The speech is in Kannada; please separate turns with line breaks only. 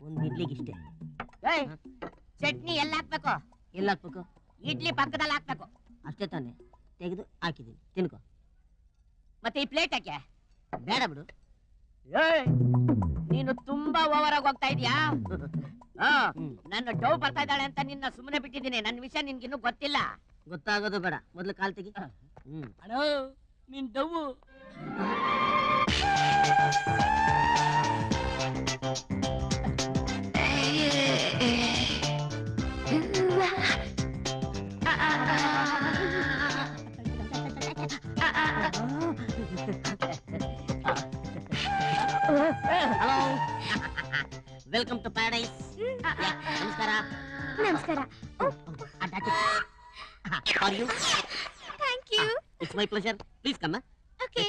ಒಂದ್ ಇಡ್ಲಿಗಿಷ್ಟೇ.
ಚಟ್ನಿ ಎಲ್ಲ ಹಾಕ್ಬೇಕು?
ಎಲ್ಲ ಹಾಕ್ಬೇಕು?
ಇಡ್ಲಿ ಪಕ್ಕದಲ್ಲಿ ಹಾಕ್ಬೇಕು
ಅಷ್ಟೇ ತಾನೆ. ತೆಗೆದು ಹಾಕಿದ್ದೀನಿ, ತಿನ್ಕೋ.
ಮತ್ತೆ ಈ ಪ್ಲೇಟ್ ಯಾಕೆ?
ಬೇಡ ಬಿಡು.
ನೀನು ತುಂಬಾ ಓವರ್ ಆಗಿ ಹೋಗ್ತಾ ಇದೀಯಾ. ನನ್ನ ಡವ್ ಬರ್ತಾ ಇದ್ದಾಳೆ ಅಂತ ನಿನ್ನ ಸುಮ್ಮನೆ ಬಿಟ್ಟಿದ್ದೀನಿ. ನನ್ನ ವಿಷಯ ನಿನ್ಗಿನ್ನೂ ಗೊತ್ತಿಲ್ಲ.
ಗೊತ್ತಾಗೋದು ಬೇಡ, ಮೊದ್ಲು ಕಾಲ್ ತೆಗಿ.
ಅಣ್ಣ ನಿನ್ ಡವ್
ಹಲೋ, ವೆಲ್ಕಮ್ ಟು ಪ್ಯಾರಡೈಸ್. ನಮಸ್ಕಾರ.
ನಮಸ್ಕಾರ.
Are you?
Thank you.
It's my pleasure. Please come.
Okay.